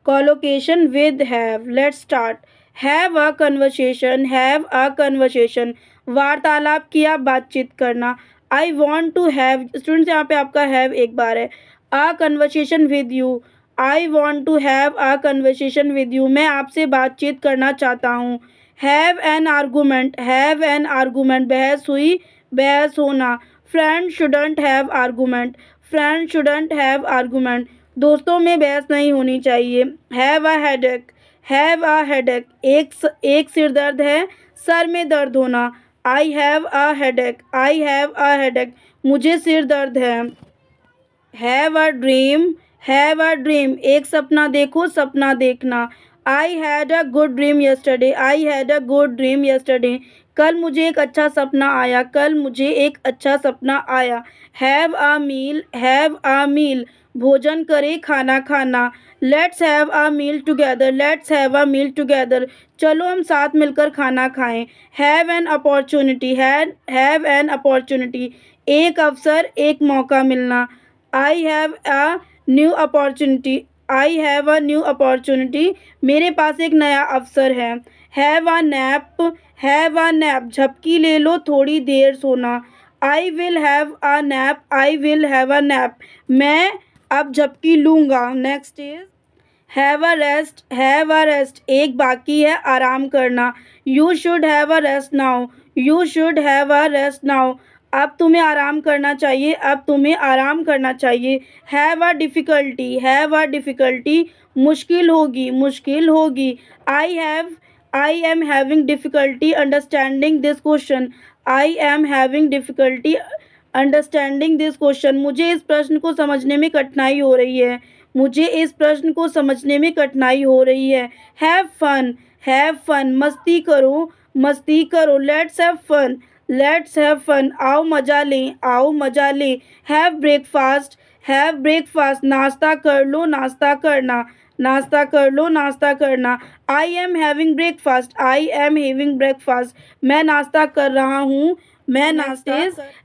Collocation with have. Let's start. Have a conversation. Have a conversation. वार्तालाप किया, बातचीत करना. I want to have. Students यहाँ पे आपका have एक बार है. A conversation with you. I want to have a conversation with you. मैं आपसे बातचीत करना चाहता हूँ. Have an argument. Have an argument. बहस हुई, बहस होना. Friend shouldn't have argument. Friend shouldn't have argument. दोस्तों में बहस नहीं होनी चाहिए. Have a headache. Have a headache. एक सिर दर्द है, सर में दर्द होना. आई have a headache. I have a headache. मुझे सिर दर्द है. Have a dream. Have a dream. एक सपना देखो, सपना देखना. I had a good dream yesterday. I had a good dream yesterday. कल मुझे एक अच्छा सपना आया. कल मुझे एक अच्छा सपना आया. Have a meal. Have a meal. भोजन करें, खाना खाना. Let's have a meal together. Let's have a meal together. चलो हम साथ मिलकर खाना खाएं. Have an opportunity. Have an opportunity. एक अवसर, एक मौका मिलना. I have a new opportunity. I have a new opportunity. मेरे पास एक नया अवसर है. Have a nap. Have a nap. झपकी ले लो, थोड़ी देर सोना. I will have a nap. I will have a nap. मैं अब झपकी लूँगा. Next is have a rest. Have a rest. एक बाकी है, आराम करना. You should have a rest now. You should have a rest now. अब तुम्हें आराम करना चाहिए. अब तुम्हें आराम करना चाहिए. Have a difficulty. Have a difficulty. मुश्किल होगी, मुश्किल होगी. I am having difficulty understanding this question. I am having difficulty understanding this question. मुझे इस प्रश्न को समझने में कठिनाई हो रही है. मुझे इस प्रश्न को समझने में कठिनाई हो रही है. Have fun. Have fun. मस्ती करो, मस्ती करो. Let's have fun. Let's have fun. आओ मज़ा लें, आओ मज़ा लें. Have breakfast. Have breakfast. नाश्ता कर लो, नाश्ता करना. नाश्ता कर लो, नाश्ता करना. I am having breakfast. I am having breakfast. मैं नाश्ता कर रहा हूँ. मैं नाश्ता.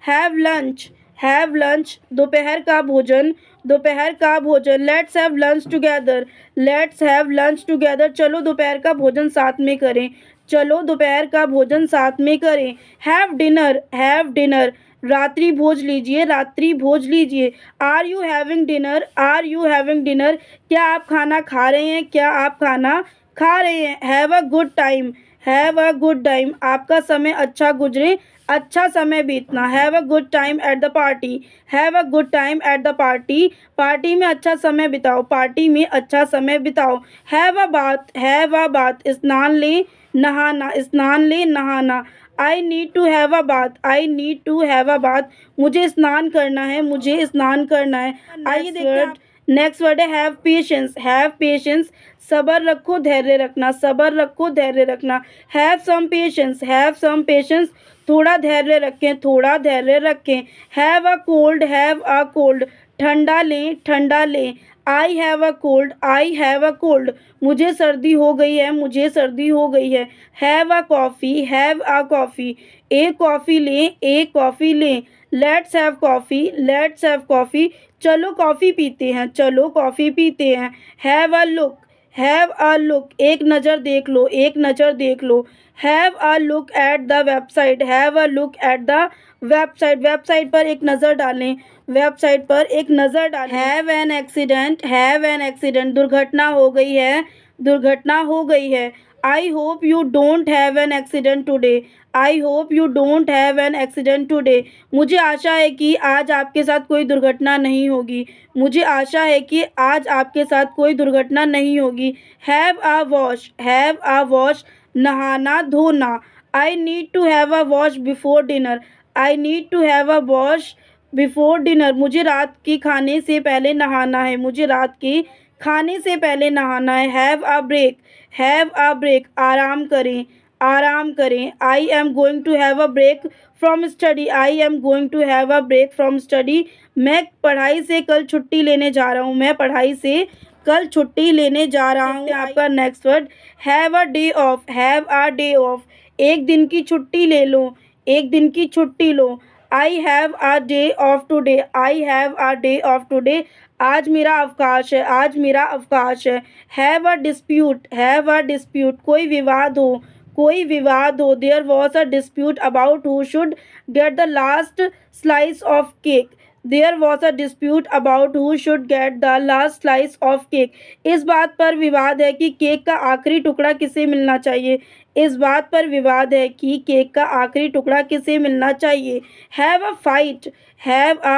Have lunch. Have lunch. दोपहर का भोजन. दोपहर का भोजन. Let's have lunch together. Let's have lunch together. चलो दोपहर का भोजन साथ में करें. चलो दोपहर का भोजन साथ में करें. Have dinner. Have dinner. रात्रि भोज लीजिए, रात्रि भोज लीजिए. Are you having dinner. Are you having dinner. क्या आप खाना खा रहे हैं. क्या आप खाना खा रहे हैं. Have a good time. Have a good time. आपका समय अच्छा गुजरे, अच्छा समय बीतना. Have a good time at the party. Have a good time at the party. Party में अच्छा समय बिताओ. पार्टी में अच्छा समय बिताओ. Have a bath. Have a bath. स्नान लें, नहाना. स्नान लें, नहाना. I need to have a bath. I need to have a bath. मुझे स्नान करना है, मुझे स्नान करना है. आइए देखते हैं. नेक्स्ट वर्ड है हैव पेशेंस. Have patience. सब्र रखो, धैर्य रखना. सब्र रखो, धैर्य रखना. Have some patience. Have some patience. थोड़ा धैर्य रखें, थोड़ा धैर्य रखें. Have a cold. Have a cold. ठंडा लें, ठंडा लें. I have a cold. I have a cold. मुझे सर्दी हो गई है, मुझे सर्दी हो गई है. Have a coffee. Have a coffee. एक कॉफ़ी लें, एक कॉफ़ी लें. Let's have coffee. Let's have coffee. चलो कॉफ़ी पीते हैं, चलो कॉफ़ी पीते हैं. Have a look. Have a look. एक नज़र देख लो, एक नज़र देख लो. Have a look at the website. Have a look at the website. Website पर एक नज़र डालें. वेबसाइट पर एक नज़र डालें. Have an accident. Have an accident. दुर्घटना हो गई है, दुर्घटना हो गई है. I hope you don't have an accident today. I hope you don't have an accident today. मुझे आशा है कि आज आपके साथ कोई दुर्घटना नहीं होगी. मुझे आशा है कि आज आपके साथ कोई दुर्घटना नहीं होगी. Have a wash. Have a wash. नहाना, धोना. I need to have a wash before dinner. I need to have a wash before dinner. मुझे रात के खाने से पहले नहाना है. मुझे रात के खाने से पहले नहाना है. Have a break. Have a break. आराम करें, आराम करें. I am going to have a break from study. I am going to have a break from study. मैं पढ़ाई से कल छुट्टी लेने जा रहा हूँ. मैं पढ़ाई से कल छुट्टी लेने जा रहा हूँ. आपका next word have a day of. Have a day of. एक दिन की छुट्टी ले लो. एक दिन की छुट्टी लो. I have a day off today. I have a day off today. आज मेरा अवकाश है, आज मेरा अवकाश है। हैव अ डिस्प्यूट, कोई विवाद हो, कोई विवाद हो। There was a dispute about who should get the last slice of cake. There was a dispute about who should get the last slice of cake. इस बात पर विवाद है कि केक का आखिरी टुकड़ा किसे मिलना चाहिए। इस बात पर विवाद है कि केक का आखिरी टुकड़ा किसे मिलना चाहिए। हैव अ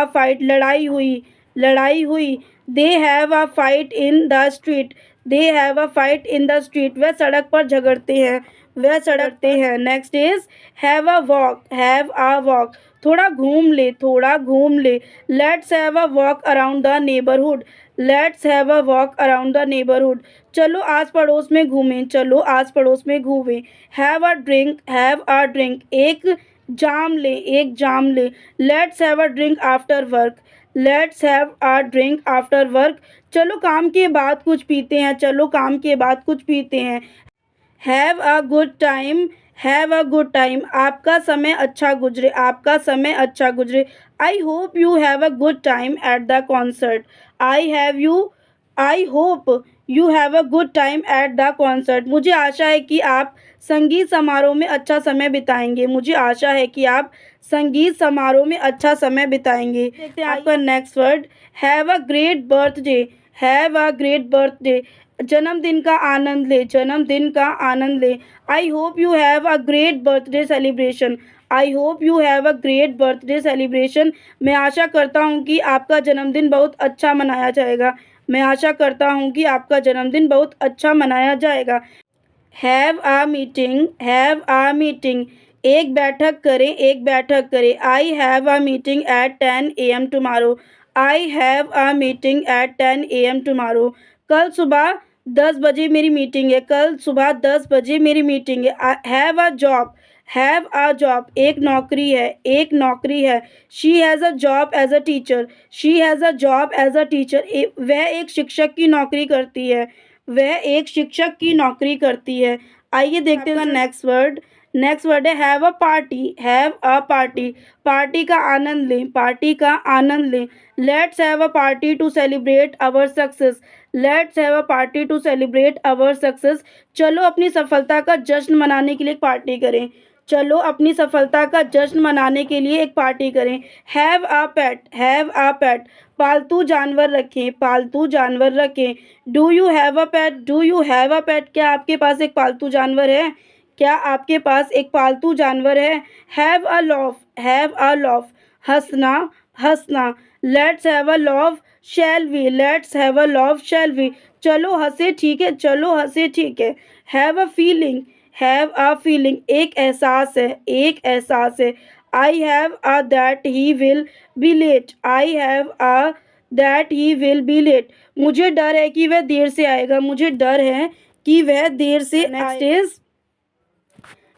फाइट, लड़ाई हुई, लड़ाई हुई। दे have a fight in the street, they have a fight in the street. वह सड़क पर झगड़ते हैं, वह सड़कते हैं। Next is have a walk, have a walk, थोड़ा घूम ले, थोड़ा घूम ले। Let's have a walk around the neighbourhood, let's have a walk around the neighbourhood. चलो आस पड़ोस में घूमें, चलो आस पड़ोस में घूमें। Have a drink, have a drink, एक जाम ले, एक जाम ले। Let's have a drink after work, let's have a drink after work. चलो काम के बाद कुछ पीते हैं, चलो काम के बाद कुछ पीते हैं। Have a good time, have a good time, आपका समय अच्छा गुजरे, आपका समय अच्छा गुजरे। I hope you have a good time at the concert, I hope you have a good time at the concert. मुझे आशा है कि आप संगीत समारोह में अच्छा समय बिताएंगे, मुझे आशा है कि आप संगीत समारोह में अच्छा समय बिताएंगे। देखते हैं आपका next word, have a great birthday, have a great birthday, जन्मदिन का आनंद ले, जन्मदिन का आनंद ले। I hope you have a great birthday celebration, I hope you have a great birthday celebration. मैं आशा करता हूँ कि आपका जन्मदिन बहुत अच्छा मनाया जाएगा, मैं आशा करता हूँ कि आपका जन्मदिन बहुत अच्छा मनाया जाएगा। Have a meeting, have a meeting, एक बैठक करें, एक बैठक करें। I have a meeting at 10 AM tomorrow, I have a meeting at 10 AM tomorrow. कल सुबह 10 बजे मेरी मीटिंग है, कल सुबह 10 बजे मेरी मीटिंग है। Have a job, have a job, एक नौकरी है, एक नौकरी है। She has a job as a teacher, she has a job as a teacher, वह एक शिक्षक की नौकरी करती है, वह एक शिक्षक की नौकरी करती है। आइए देखते हैं नेक्स्ट वर्ड, नेक्स्ट वर्ड है have a party, have a party, party का आनंद लें, पार्टी का आनंद लें। Let's have a party to celebrate our success, let's have a party to celebrate our success. चलो अपनी सफलता का जश्न मनाने के लिए एक पार्टी करें, चलो अपनी सफलता का जश्न मनाने के लिए एक पार्टी करें। Have a pet, have a पेट, पालतू जानवर रखें, पालतू जानवर रखें। Do you have a pet, do you have a pet, क्या आपके पास एक पालतू जानवर है, क्या आपके पास एक पालतू जानवर है। Have a laugh, have a laugh, हंसना, हंसना। Let's have a laugh shall we, let's have a laugh shall we, चलो हंसे ठीक है, चलो हंसे ठीक है। Have a feeling, have a feeling, एक एहसास है, एक एहसास है। I have a that he will be late, I have a that he will be late, मुझे डर है कि वह देर से आएगा, मुझे डर है कि वह देर से आएगा। Next is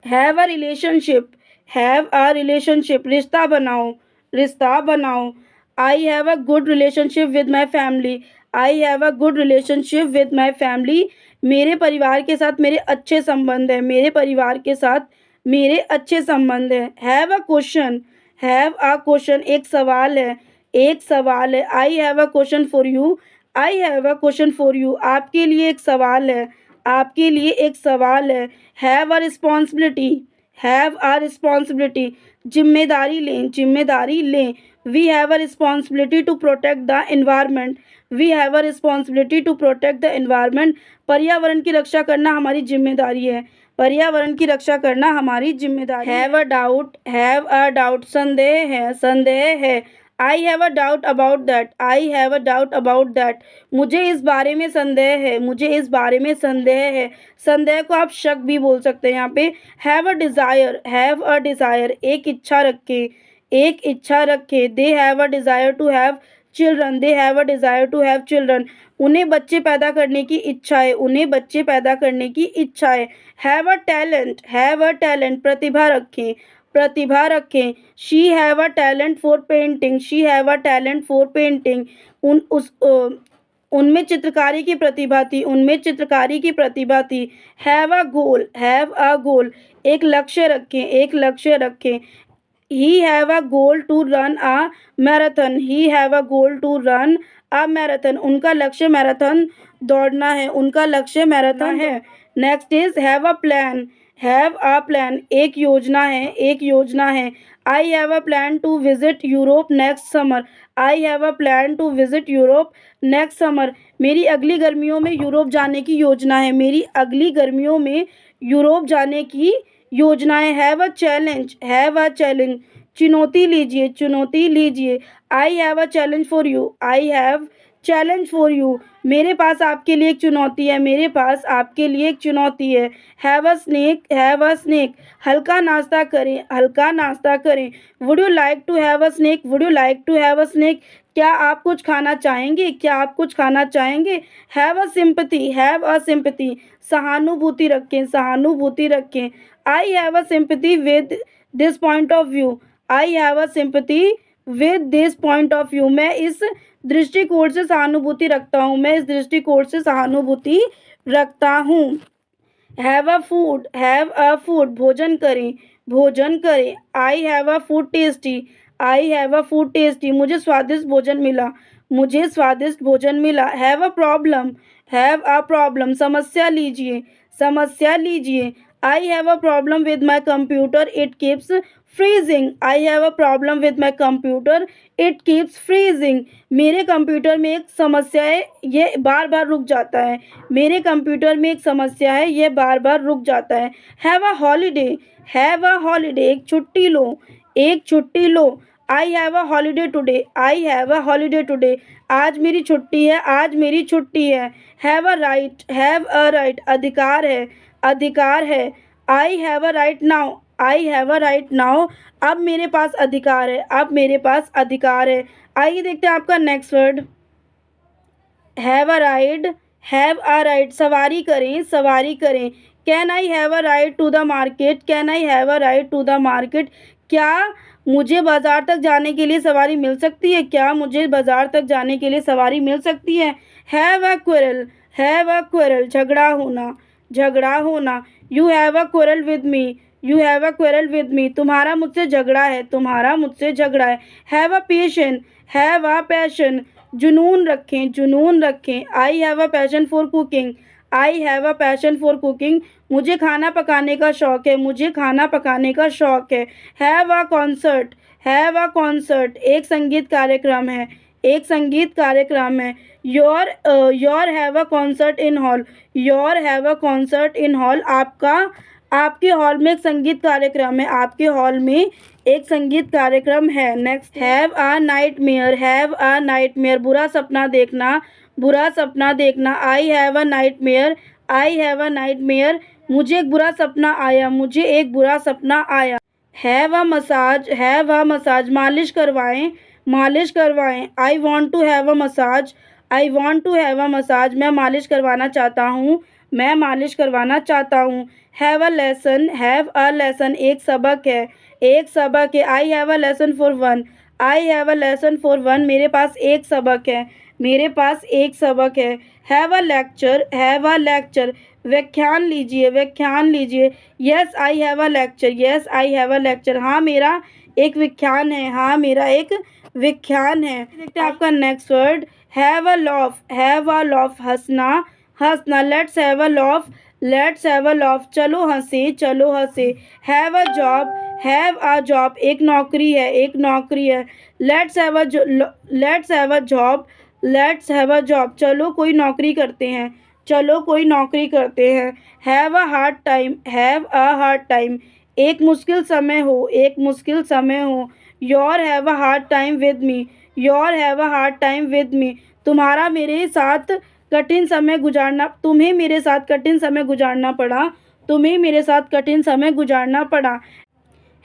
have a relationship, have a relationship, रिश्ता बनाओ, रिश्ता बनाओ। आई have a good relationship with my family, I have a good relationship with my family, मेरे परिवार के साथ मेरे अच्छे संबंध हैं, मेरे परिवार के साथ मेरे अच्छे संबंध हैं। Have a question, have a question, एक सवाल है, एक सवाल है। I have a question for you, I have a question for you, आपके लिए एक सवाल है, आपके लिए एक सवाल है। Have a responsibility, have a responsibility, जिम्मेदारी लें, जिम्मेदारी लें। We have a responsibility to protect the environment, we have a responsibility to protect the environment, पर्यावरण की रक्षा करना हमारी जिम्मेदारी है, पर्यावरण की रक्षा करना हमारी जिम्मेदारी। Have a doubt, have a doubt, संदेह है, संदेह है। I have a doubt about that, I have a doubt about that, मुझे इस बारे में संदेह है, मुझे इस बारे में संदेह है। संदेह को आप शक भी बोल सकते हैं यहाँ पे। Have a desire, have a desire, एक इच्छा रखें, एक इच्छा रखें। They have a desire to have children, they have a desire to have children, उन्हें बच्चे पैदा करने की इच्छा है, उन्हें बच्चे पैदा करने की इच्छा है। Have a talent, have a talent, प्रतिभा रखें, प्रतिभा रखें। She have a talent for painting, she have a talent for painting, उनमें चित्रकारी की प्रतिभा थी, उनमें चित्रकारी की प्रतिभा थी। Have a goal, have a गोल, एक लक्ष्य रखें, एक लक्ष्य रखें। He have a goal to run a marathon, he have a goal to run a marathon, उनका लक्ष्य मैराथन दौड़ना है, उनका लक्ष्य मैराथन है। Next is have a plan, have a plan, एक योजना है, एक योजना है। I have a plan to visit Europe next summer, I have a plan to visit Europe next summer, मेरी अगली गर्मियों में यूरोप जाने की योजना है, मेरी अगली गर्मियों में यूरोप जाने की योजना है। Have a challenge, have a challenge, चुनौती लीजिए, चुनौती लीजिए। आई have a challenge for you, I have challenge for you, मेरे पास आपके लिए एक चुनौती है, मेरे पास आपके लिए एक चुनौती है। Have a snack, have a snack, हल्का नाश्ता करें, हल्का नाश्ता करें। Would you like to have a snack, would you like to have a snack, क्या आप कुछ खाना चाहेंगे, क्या आप कुछ खाना चाहेंगे। Have a sympathy, have a sympathy, सहानुभूति रखें, सहानुभूति रखें। आई have a sympathy with this point of view, I have a sympathy with this point of view, मैं इस दृष्टिकोण से सहानुभूति रखता हूँ, मैं इस दृष्टिकोण से सहानुभूति रखता हूँ। Have a food, have a food, भोजन करें, भोजन करें। I have a food tasty, I have a food tasty, मुझे स्वादिष्ट भोजन मिला, मुझे स्वादिष्ट भोजन मिला। Have a problem, have a problem, समस्या लीजिए, समस्या लीजिए। आई have a problem with my computer, it keeps freezing, I have a problem with my computer, it keeps freezing, मेरे कंप्यूटर में एक समस्या है, ये बार बार रुक जाता है, मेरे कंप्यूटर में एक समस्या है, ये बार बार रुक जाता है। Have a holiday, have a holiday, एक छुट्टी लो, एक छुट्टी लो। I have a holiday today, I have a holiday today, आज मेरी छुट्टी है, आज मेरी छुट्टी है। Have a right, have a right, अधिकार है, अधिकार है। I have a right now, I have a right now, अब मेरे पास अधिकार है, अब मेरे पास अधिकार है। आइए देखते हैं आपका next word. Have a ride, have a ride, सवारी करें, सवारी करें। Can I have a ride to the market, can I have a ride to the market, क्या मुझे बाज़ार तक जाने के लिए सवारी मिल सकती है, क्या मुझे बाज़ार तक जाने के लिए सवारी मिल सकती है। Have a quarrel, have a quarrel, झगड़ा होना, झगड़ा होना। You have a quarrel with me, you have a quarrel with me, तुम्हारा मुझसे झगड़ा है, तुम्हारा मुझसे झगड़ा है। Have a passion, have a passion, जुनून रखें, जुनून रखें। आई have a passion for cooking, I have a passion for cooking, मुझे खाना पकाने का शौक़ है, मुझे खाना पकाने का शौक़ है। Have a concert, have a concert, एक संगीत कार्यक्रम है, एक संगीत कार्यक्रम है। Your have a concert in hall, your have a concert in hall, आपका आपके हॉल में एक संगीत कार्यक्रम है, आपके हॉल में एक संगीत कार्यक्रम है। Next, have a nightmare, have a nightmare, बुरा सपना देखना, बुरा सपना देखना। आई have a nightmare, I have a nightmare, मुझे एक बुरा सपना आया, मुझे एक बुरा सपना आया। Have a massage, have a massage, मालिश करवाएं, मालिश करवाएं। I want to have a massage, I want to have a massage, मैं मालिश करवाना चाहता हूँ, मैं मालिश करवाना चाहता हूँ। Have a lesson, have a lesson, एक सबक है, एक सबक है। I have a lesson for one, I have a lesson for one, मेरे पास एक सबक है, मेरे पास एक सबक है। Have a lecture, have a lecture, व्याख्यान लीजिए, व्याख्यान लीजिए। Yes I have a lecture, yes I have a lecture, हाँ मेरा एक व्याख्यान है, हाँ मेरा एक व्याख्यान है। देखते हैं आपका next word. Have a laugh, have a laugh, हंसना, हंसना। Let's have a loaf, let's have a loaf, चलो हंसे, चलो हंसे। Have a job, have a job, एक नौकरी है, एक नौकरी है। Let's have a let's have a job, let's have a job, चलो कोई नौकरी करते हैं, चलो कोई नौकरी करते हैं। Have a hard time, have a hard time, एक मुश्किल समय हो, एक मुश्किल समय हो। Your have a hard time with me, your have a hard time with me, तुम्हारा मेरे साथ कठिन समय गुजारना, तुम्हें मेरे साथ कठिन समय गुजारना पड़ा, तुम्हें मेरे साथ कठिन समय गुजारना पड़ा।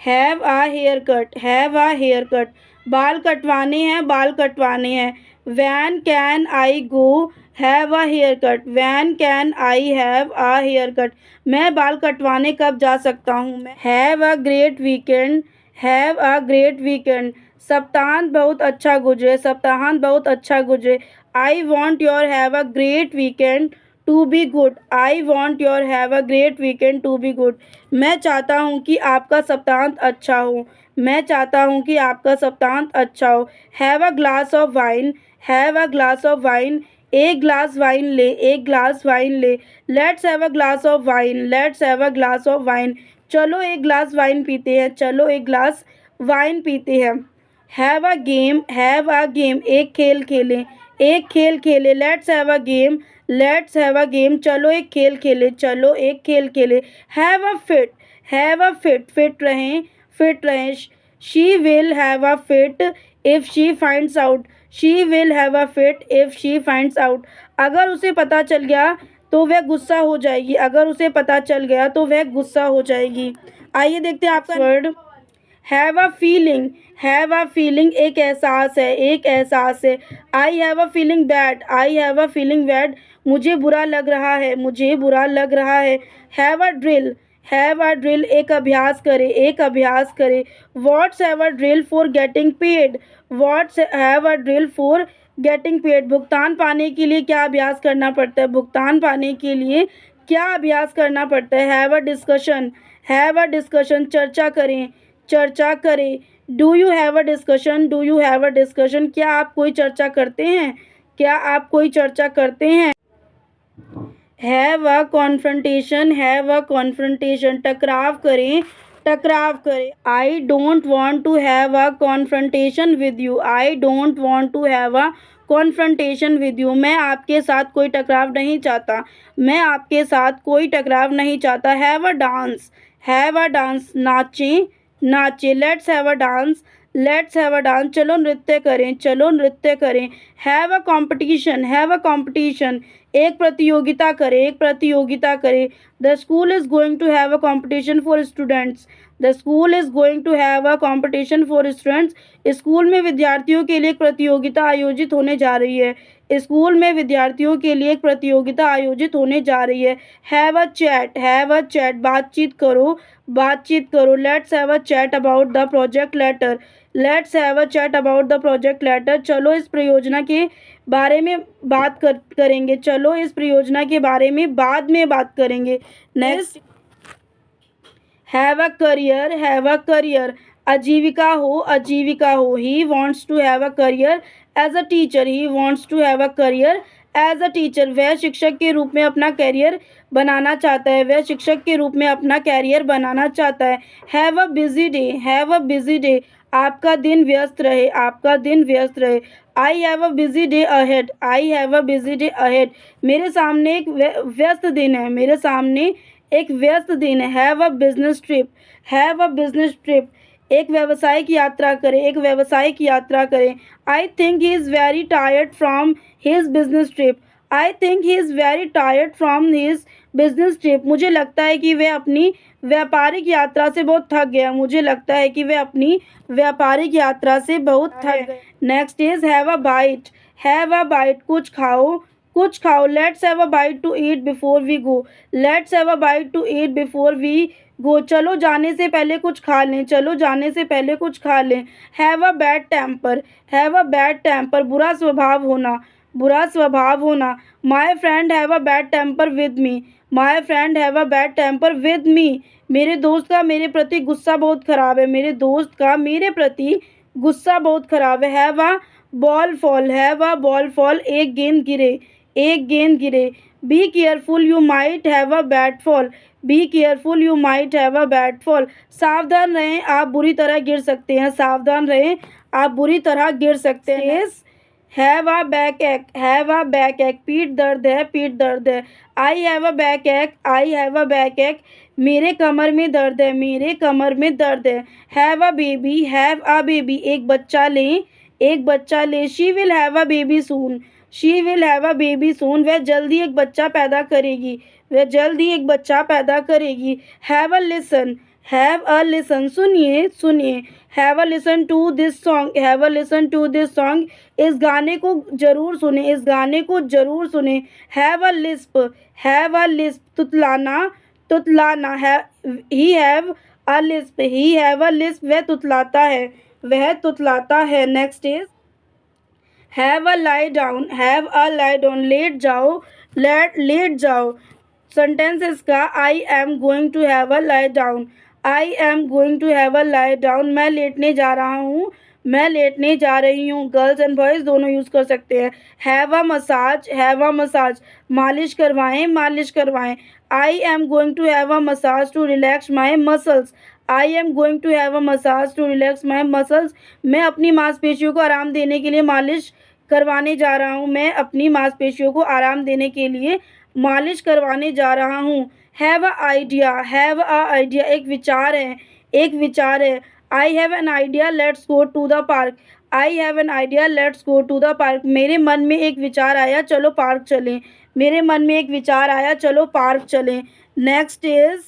Have a haircut, have a haircut, बाल कटवाने हैं, बाल कटवाने हैं। When can I go have a haircut, when can I have a haircut, मैं बाल कटवाने कब जा सकता हूँ मैं। Have a great weekend, have a great weekend, सप्ताहांत बहुत अच्छा गुजरे, सप्ताहांत बहुत अच्छा गुजरे। I want your have a great weekend to be good, I want your have a great weekend to be good, मैं चाहता हूँ कि आपका सप्ताहांत अच्छा हो, मैं चाहता हूँ कि आपका सप्ताहांत अच्छा हो। Have a glass of wine, have a glass of wine, एक ग्लास वाइन ले, एक ग्लास वाइन ले। Let's have a glass of wine, let's have a glass of wine, चलो एक ग्लास वाइन पीते हैं, चलो एक ग्लास वाइन पीते हैं। Have a game, have a game, एक खेल खेलें, एक खेल खेलें। Let's have a game, let's have a game, चलो एक खेल खेलें, चलो एक खेल खेलें। Have a fit, have a fit, fit रहें, फिट रहें। She will have a fit if she finds out, she will have a fit if she finds out. अगर उसे पता चल गया तो वह गुस्सा हो जाएगी, अगर उसे पता चल गया तो वह गुस्सा हो जाएगी। आइए देखते हैं आपका word. Have a feeling, have a feeling, एक एहसास है, एक एहसास है। I have a feeling bad, I have a feeling bad, मुझे बुरा लग रहा है, मुझे बुरा लग रहा है। Have a drill, have a drill, एक अभ्यास करे, एक अभ्यास करे। What's have a drill for getting paid, what's have a drill for getting paid, भुगतान पाने के लिए क्या अभ्यास करना पड़ता है, भुगतान पाने के लिए क्या अभ्यास करना पड़ता है। Have a discussion, have a discussion, चर्चा करें, चर्चा करें। Do you have a discussion, do you have a discussion, क्या आप कोई चर्चा करते हैं, क्या आप कोई चर्चा करते हैं। Have a confrontation, have a confrontation, टकराव करें, टकराव करें। I don't want to have a confrontation with you, I don't want to have a confrontation with you, मैं आपके साथ कोई टकराव नहीं चाहता, मैं आपके साथ कोई टकराव नहीं चाहता। Have a dance, have a dance, नाचें, नाचे। Let's have a dance, let's have a dance, चलो नृत्य करें, चलो नृत्य करें। Have a competition, have a competition, एक प्रतियोगिता करें, एक प्रतियोगिता करें। The school is going to have a competition for students, the school is going to have a competition for students, school में विद्यार्थियों के लिए एक प्रतियोगिता आयोजित होने जा रही है, स्कूल में विद्यार्थियों के लिए एक प्रतियोगिता आयोजित होने जा रही है। Have a chat, have a chat, बातचीत करो, बातचीत करो। Let's have a chat about the project later, let's have a chat about the project later, चलो इस परियोजना के बारे में बात करेंगे, चलो इस परियोजना के बारे में बाद में बात करेंगे। Next, have a career, have a career, आजीविका हो, आजीविका हो। He wants to have a career as a teacher, he wants to have a career as a teacher, वह शिक्षक के रूप में अपना कैरियर बनाना चाहता है, वह शिक्षक के रूप में अपना कैरियर बनाना चाहता है। Have a busy day, have a busy day, आपका दिन व्यस्त रहे, आपका दिन व्यस्त रहे। आई have a busy day ahead, I have a busy day ahead, मेरे सामने एक व्यस्त दिन है, मेरे सामने एक व्यस्त दिन है। Have a business trip, have a business trip, एक व्यावसायिक यात्रा करें, एक व्यावसायिक यात्रा करें। I think he is very tired from his business trip, I think he is very tired from his business trip, मुझे लगता है कि वह अपनी व्यापारिक यात्रा से बहुत थक गया, मुझे लगता है कि वह अपनी व्यापारिक यात्रा से बहुत थक गए। Next is have a bite, have a bite, कुछ खाओ, कुछ खाओ। Let's have a bite to eat before we go, let's have a bite to eat before we go, चलो जाने से पहले कुछ खा लें, चलो जाने से पहले कुछ खा लें। Have a bad temper, have a bad temper, बुरा स्वभाव होना, बुरा स्वभाव होना। My friend have a bad temper with me, my friend have a bad temper with me, मेरे दोस्त का मेरे प्रति गुस्सा बहुत ख़राब है, मेरे दोस्त का मेरे प्रति गुस्सा बहुत ख़राब है। Have a ball fall, have a ball fall, एक गेंद गिरे, एक गेंद गिरे। Be careful you might have a bad fall, be careful you might have a bad fall, सावधान रहें आप बुरी तरह गिर सकते हैं, सावधान रहें आप बुरी तरह गिर सकते हैं। हैव अ बैक एक, हैव अ बैक एक, पीठ दर्द है, पीठ दर्द है। आई हैव अ बैक एक, आई हैव अ बैक एक, मेरे कमर में दर्द है, मेरे कमर में दर्द है। Have a baby, have a baby, एक बच्चा लें, एक बच्चा लें। She will have a baby soon, she will have a baby soon, वह जल्दी एक बच्चा पैदा करेगी, वह जल्दी एक बच्चा पैदा करेगी। Have a listen, have a listen, सुनिए, सुनिए। Have a listen to this song, have a listen to this song, इस गाने को जरूर सुने, इस गाने को जरूर सुने। Have a lisp, have a lisp, तुतलाना, तुतलाना है। He have a lisp, he have a lisp, वह तुतलाता है, वह तुतलाता है। Next is have a lie down, have a lie down, लेट जाओ, लेट जाओ। सेंटेंस इसका I am going to have a lie down, I am going to have a lie down, मैं लेटने जा रहा हूँ, मैं लेटने जा रही हूँ। गर्ल्स एंड बॉयज़ दोनों यूज़ कर सकते हैं। Have a massage, have a massage, मालिश करवाएं, मालिश करवाएं। I am going to have a massage to relax my muscles, I am going to have a massage to relax my muscles, मैं अपनी मांसपेशियों को आराम देने के लिए मालिश करवाने जा रहा हूँ, मैं अपनी मांसपेशियों को आराम देने के लिए मालिश करवाने जा रहा हूँ। Have a idea, have a idea एक विचार है, एक विचार है। I have an idea let's go to the park, I have an idea let's go to the park, मेरे मन में एक विचार आया चलो पार्क चलें, मेरे मन में एक विचार आया चलो पार्क चलें। Next is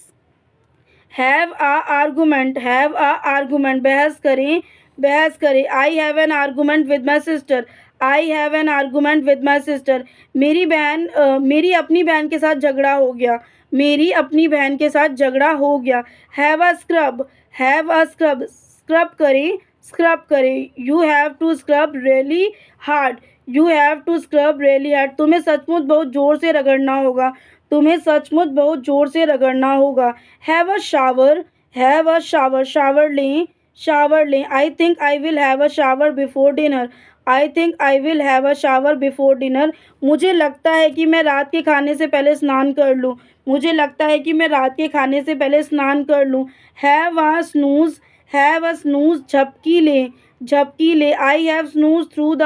have a argument, have a argument, बहस करें, बहस करें। I have an argument with my sister, I have an argument with my sister, मेरी बहन मेरी अपनी बहन के साथ झगड़ा हो गया, मेरी अपनी बहन के साथ झगड़ा हो गया। Have a scrub, have a scrub, scrub करें, स्क्रब करें। You have to scrub really hard, you have to scrub really hard, तुम्हें सचमुच बहुत ज़ोर से रगड़ना होगा, तुम्हें सचमुच बहुत ज़ोर से रगड़ना होगा। Have a shower, have a shower, shower लें, शावर लें। I think I will have a shower before dinner, I think I will have a shower before dinner, मुझे लगता है कि मैं रात के खाने से पहले स्नान कर लूँ, मुझे लगता है कि मैं रात के खाने से पहले स्नान कर लूँ। Have a snooze, have a snooze, झपकी लें, झपकी ले। I have snooze through the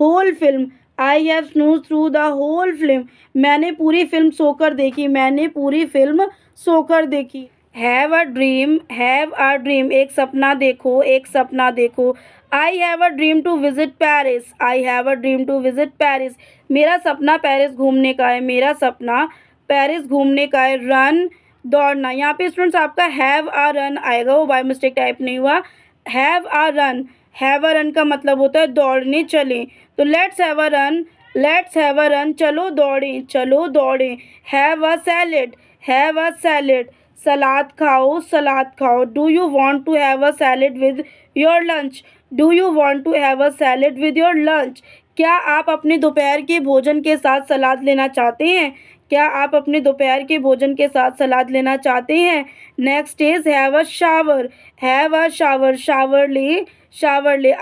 whole film, I have snooze through the whole film, मैंने पूरी फिल्म सोकर देखी, मैंने पूरी फिल्म सोकर देखी। Have a dream, have a dream एक सपना देखो, एक सपना देखो। I have a dream to visit Paris, I have a dream to visit Paris, मेरा सपना पेरिस घूमने का है, मेरा सपना पेरिस घूमने का है। रन, दौड़ना, यहाँ पे स्टूडेंट्स आपका हैव अ रन आएगा, वो बाय मिस्टेक टाइप नहीं हुआ। Have a run, have a run का मतलब होता है दौड़ने चलें, तो let's have a run, let's have a run, चलो दौड़ें, चलो दौड़ें। Have a salad, have a salad, सलाद खाओ, सलाद खाओ। Do you want to have a salad with your lunch, do you want to have a salad with your lunch, क्या आप अपने दोपहर के भोजन के साथ सलाद लेना चाहते हैं, क्या आप अपने दोपहर के भोजन के साथ सलाद लेना चाहते हैं। Next is have a shower, have a shower, shower ले, शावर ले।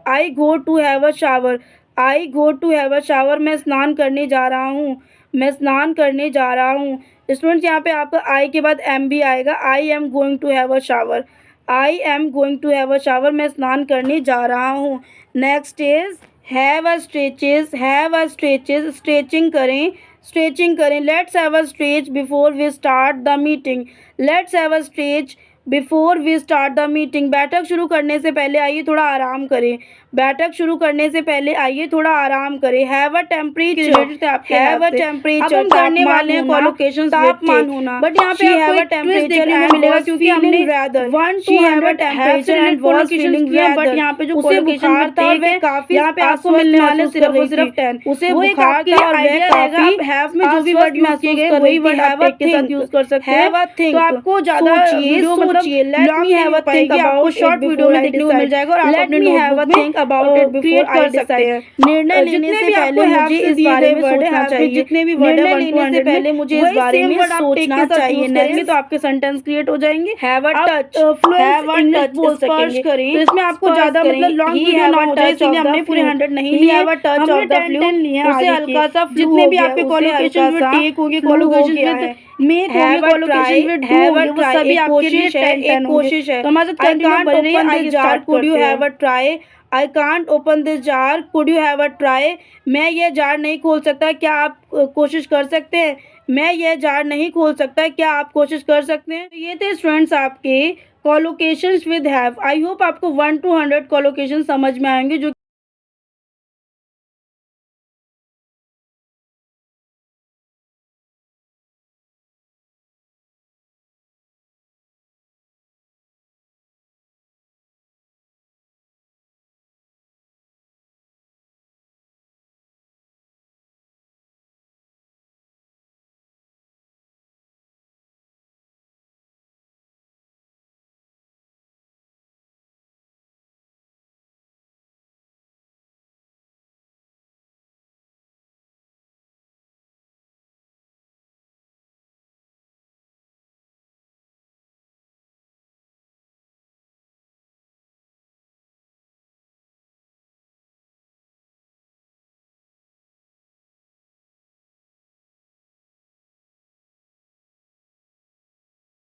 I go to have a shower, I go to have a shower, मैं स्नान करने जा रहा हूँ, मैं स्नान करने जा रहा हूँ। स्टूडेंट्स यहाँ पे आपका आई के बाद एम भी आएगा, I am going to have a shower, I am going to have a shower, मैं स्नान करने जा रहा हूँ। Next is have a stretches, have a stretches, stretching करें, स्ट्रेचिंग करें। Let's have a stretch before we start the meeting, let's have a stretch before we start the meeting, बैठक शुरू करने से पहले आइए थोड़ा आराम करें, बैठक शुरू करने से पहले आइए थोड़ा आराम करें। Have a temperature, have a temperature, अब हम करने वाले हैं कोलोकेशंस, तापमान होना, बट यहाँ पे आपको एक ट्विस्ट देखने को मिलेगा क्योंकि हमने 1 to 100 टेम्परेचर एंड कोलोकेशंस किए, बट यहाँ पे जो कोलोकेशन था वह काफी, यहाँ पे आपको मिलने वाले सिर्फ और सिर्फ 10, उसे बुखार था और वह काफी, हैव में जो भी वर्ड यूज किए गए वही वर्ड आप टेक के साथ यूज कर सकते हैं। तो आपको ज्यादा वीडियो मतलब long have a think about, short video में देखने को मिल जाएगा और आप अपने नोटबुक में थिंक अबाउट इट बिफोर कर सकते हैं। निर्णय लेने से पहले मुझे इस बारे में सोचना चाहिए, जितने भी वर्ड है लेने से पहले मुझे इस बारे में सोचना चाहिए, नहीं तो आपके सेंटेंस क्रिएट हो जाएंगे। Have a touch, have a touch बोल सकेंगे, तो इसमें आपको ज्यादा मतलब लॉन्ग वीडियो ना हो जाए इसलिए हमने पूरे 100 नहीं लिए, have a touch of the flu, उसे हल्का सा फ्लू, जितने भी आपके कोलोकेशन विद टेक होंगे, कोलोकेशन विद मेक होंगे, कोलोकेशन विद डू होंगे, वो सभी आपके लिए 10 एक कोशिश है। तो हमारे साथ कंटिन्यू बने रहिए। I jar, could you have a try, I can't open this jar, could you have a try, मैं यह जार नहीं खोल सकता, क्या आप कोशिश कर सकते हैं, मैं यह जार नहीं खोल सकता, क्या आप कोशिश कर सकते हैं। तो ये थे स्टूडेंट्स आपके collocations with have. I hope आपको 1 to 100 कोलोकेशन समझ में आएंगे जो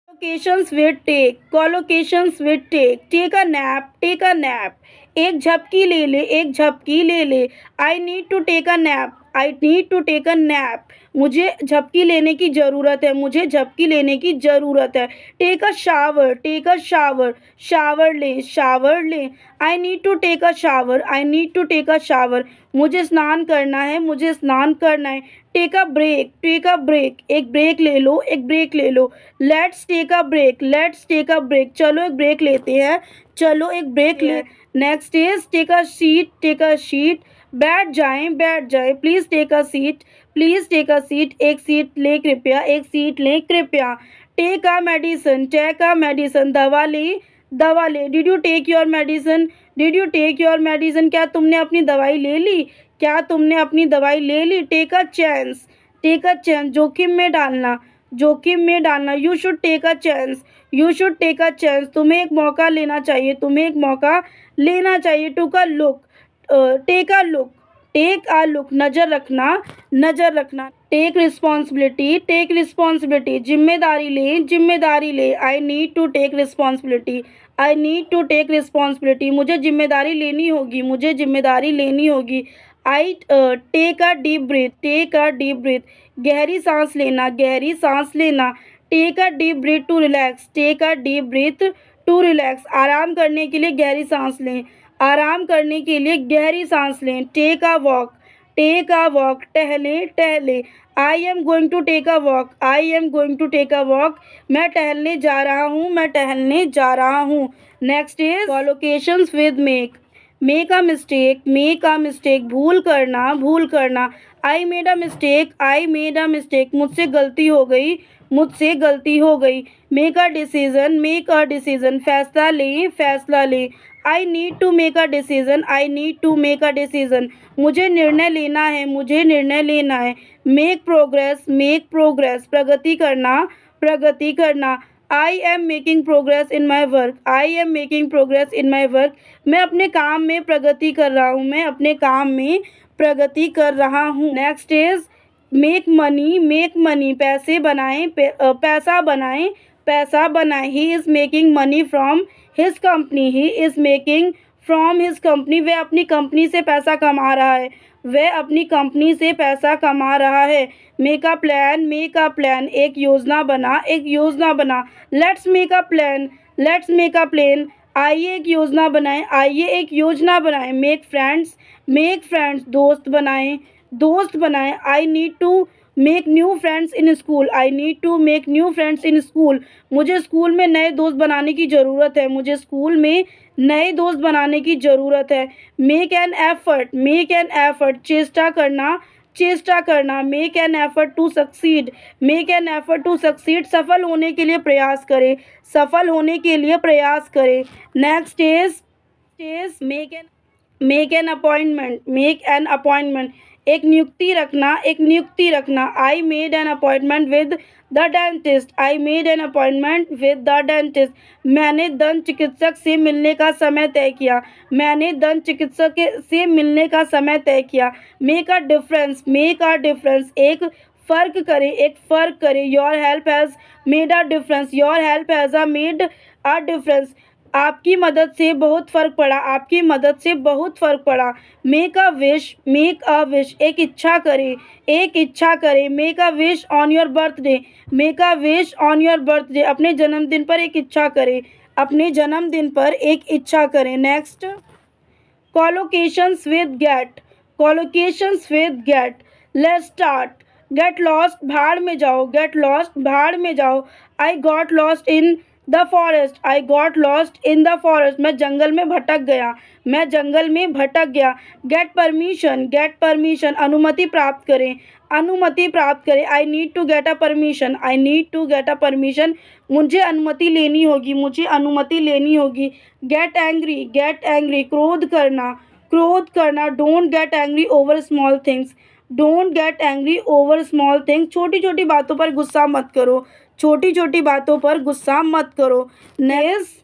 Collocations with take, collocations with take a nap, take a nap. एक झपकी ले ले, एक झपकी ले ले. I need to take a nap, I need to take a nap. मुझे झपकी लेने की ज़रूरत है, मुझे झपकी लेने की ज़रूरत है. Take a shower, take a shower, shower ले, शावर ले. I need to take a shower, I need to take a shower. मुझे स्नान करना है, मुझे स्नान करना है. Take a break, take a break, एक ब्रेक ले लो, एक ब्रेक ले लो. Let's take a break, let's take a break, चलो एक ब्रेक लेते हैं, चलो एक ब्रेक ले. Next is take a seat, take a seat. बैठ जाएं, बैठ जाएं. Please take a seat, please take a seat, एक सीट ले कृपया, एक सीट लें कृपया. Take a medicine, take a medicine, दवा ले, दवा ले. Did you take your medicine, did you take your medicine, क्या तुमने अपनी दवाई ले ली, क्या तुमने अपनी दवाई ले ली. Take a chance, take a chance, जोखिम में डालना, जोखिम में डालना. You should take a chance, you should take a chance, तुम्हें एक मौका लेना चाहिए, तुम्हें एक मौका लेना चाहिए. Took a look, take a look, take a look, नज़र रखना, नज़र रखना. टेक रिस्पॉन्सिबिलिटी, टेक रिस्पॉन्सिबिलिटी, जिम्मेदारी ले, जिम्मेदारी ले. I need to take responsibility, I need to take responsibility, मुझे जिम्मेदारी लेनी होगी, मुझे जिम्मेदारी लेनी होगी. I take a deep breath, take a deep breath, गहरी सांस लेना, गहरी सांस लेना. Take a deep breath to relax, take a deep breath to relax, आराम करने के लिए गहरी सांस लें, आराम करने के लिए गहरी सांस लें. Take a walk, take a walk, टहले, टहले. I am going to take a walk, I am going to take a walk, मैं टहलने जा रहा हूँ, मैं टहलने जा रहा हूँ. Next is collocations with make. Make a mistake, make a mistake, भूल करना, भूल करना. I made a mistake, I made a mistake, मुझसे गलती हो गई, मुझसे गलती हो गई. Make a decision, make a decision, फैसला लें, फैसला लें. I need to make a decision, I need to make a decision, मुझे निर्णय लेना है, मुझे निर्णय लेना है. मेक प्रोग्रेस, मेक प्रोग्रेस, प्रगति करना, प्रगति करना. I am making progress in my work, I am making progress in my work, मैं अपने काम में प्रगति कर रहा हूँ, मैं अपने काम में प्रगति कर रहा हूँ. Next is make money, make money, पैसे बनाएं, पैसा बनाएं, पैसा बनाएं. He is making money from his company, he is making from his company, वह अपनी कंपनी से पैसा कमा रहा है, वह अपनी कंपनी से पैसा कमा रहा है. Make a plan, make a plan, एक योजना बना, एक योजना बना. Let's make a plan, let's make a plan, आइए एक योजना बनाएं, आइए एक योजना बनाएं. मेक फ्रेंड्स, मेक फ्रेंड्स, दोस्त बनाएं, दोस्त बनाएं. I need to make new friends in school, I need to make new friends in school, मुझे स्कूल में नए दोस्त बनाने की ज़रूरत है, मुझे स्कूल में नए दोस्त बनाने की ज़रूरत है. Make an effort, make an effort, चेष्टा करना, चेष्टा करना. Make an effort to succeed, make an effort to succeed, सफल होने के लिए प्रयास करें, सफल होने के लिए प्रयास करें. Next is make an appointment, make an appointment, एक नियुक्ति रखना, एक नियुक्ति रखना. I made an appointment with the dentist, I made an appointment with the dentist, मैंने दंत चिकित्सक से मिलने का समय तय किया, मैंने दंत चिकित्सक से मिलने का समय तय किया. Make a difference, make a difference, एक फ़र्क करे, एक फ़र्क करे. Your help has made a difference, your help has a made a difference, आपकी मदद से बहुत फ़र्क पड़ा, आपकी मदद से बहुत फ़र्क पड़ा. Make a wish, make a wish, एक इच्छा करे, एक इच्छा करे. Make a wish on your birthday, make a wish on your birthday, अपने जन्मदिन पर एक इच्छा करे, अपने जन्मदिन पर एक इच्छा करें. Next collocations with get, collocations with get. Let's start. Get lost, भाड़ में जाओ, गेट लॉस्ट, भाड़ में जाओ. I got lost in the forest, I got lost in the forest, मैं जंगल में भटक गया, मैं जंगल में भटक गया. गेट परमिशन, गेट परमिशन, अनुमति प्राप्त करें, अनुमति प्राप्त करें. I need to get a permission, I need to get a permission, मुझे अनुमति लेनी होगी, मुझे अनुमति लेनी होगी. गेट एंग्री, गेट एंग्री, क्रोध करना, क्रोध करना. Don't get angry over small things, don't get angry over small things, छोटी छोटी बातों पर गुस्सा मत करो, छोटी छोटी बातों पर गुस्सा मत करो. Next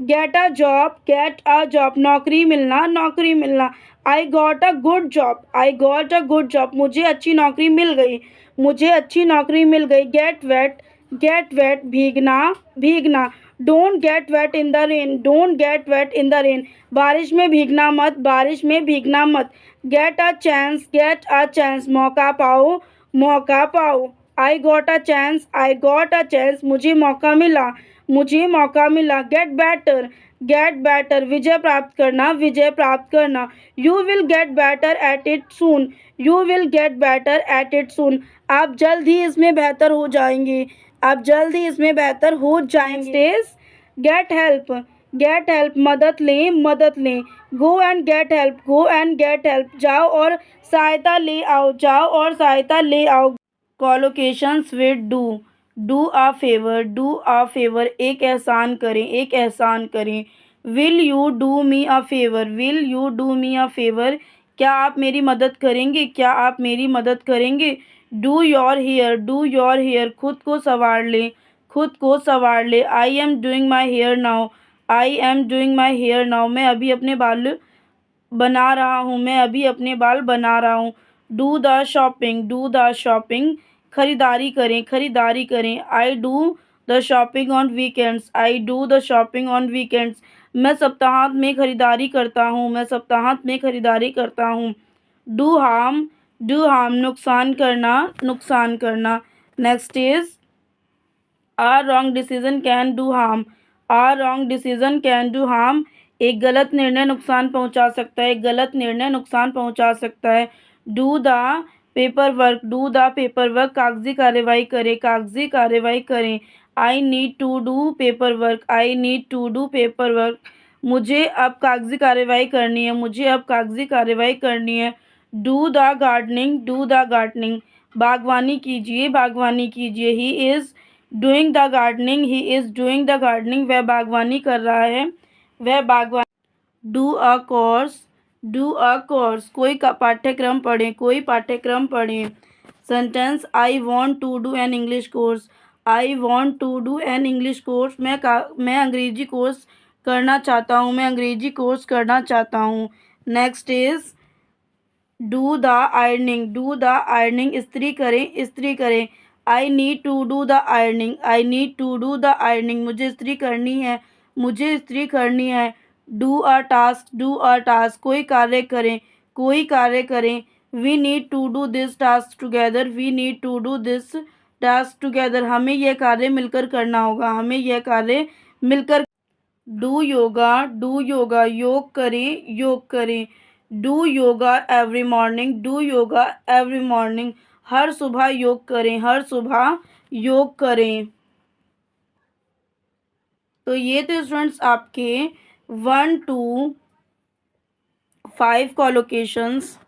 get a job, get a job, नौकरी मिलना, नौकरी मिलना. I got a good job, I got a good job, मुझे अच्छी नौकरी मिल गई, मुझे अच्छी नौकरी मिल गई. गेट वेट, गेट वेट भीगना भीगना। Don't get wet in the rain, don't get wet in the rain, बारिश में भीगना मत, बारिश में भीगना मत। गेट अ चांस, मौका पाओ, मौका पाओ। I got a chance, I got a chance, मुझे मौका मिला, मुझे मौका मिला। गेट बेटर, विजय प्राप्त करना, विजय प्राप्त करना। You will get better at it soon, you will get better at it सून, आप जल्द ही इसमें बेहतर हो जाएंगे, आप जल्द ही इसमें बेहतर हो जाएंगे। गेट हेल्प, गेट हेल्प, मदद लें, मदद लें। Go and get help, go and get help, जाओ और सहायता ले आओ, जाओ और सहायता ले आओ। Collocations with do a favour, do a favour, एक एहसान करें, एक एहसान करें। Will you do me a favour, will you do me a favour, क्या आप मेरी मदद करेंगे, क्या आप मेरी मदद करेंगे। Do your hair, do your hair, खुद को संवार ले, खुद को संवार ले। I am doing my hair now, I am doing my hair now, मैं अभी अपने बाल बना रहा हूँ, मैं अभी अपने बाल बना रहा हूँ। Do the shopping, do the shopping, खरीदारी करें, खरीदारी करें। I do the shopping on weekends, I do the shopping on weekends, मैं सप्ताहांत में खरीदारी करता हूँ, मैं सप्ताहांत में खरीदारी करता हूँ। डू हार्म, नुकसान करना, नुकसान करना। Next is a wrong decision can do harm, a wrong decision can do harm, एक गलत निर्णय नुकसान पहुंचा सकता है, एक गलत निर्णय नुकसान पहुंचा सकता है। Do the paper work, do the paper work, कागजी कार्यवाही करें, कागजी कार्यवाही करें। I need to do paper work, I need to do paper work, मुझे अब कागजी कार्यवाही करनी है, मुझे अब कागजी कार्यवाही करनी है। Do the gardening, do the gardening, बागवानी कीजिए, बागवानी कीजिए। He is doing the gardening, he is doing the gardening, वह बागवानी कर रहा है, वह बागवानी। Do a course, do a course, कोई का पाठ्यक्रम पढ़ें, कोई पाठ्यक्रम पढ़ें। Sentence I want to do an English course, I want to do an English course, मैं अंग्रेजी कोर्स करना चाहता हूँ, मैं अंग्रेजी कोर्स करना चाहता हूँ। Next is do the ironing, do the ironing, इस्त्री करें, इस्त्री करें। I need to do the ironing, I need to do the ironing, मुझे इस्त्री करनी है, मुझे इस्त्री करनी है। Do a task, do a task, कोई कार्य करें, कोई कार्य करें। We need to do this task together, we need to do this task together, हमें यह कार्य मिलकर करना होगा, हमें यह कार्य मिलकर। डू योगा, डू योगा, योग करें, योग करें। Do yoga every morning, do yoga every morning, हर सुबह योग करें, हर सुबह योग करें। तो ये थे स्टूडेंट्स आपके 1 to 5 कॉलोकेशंस।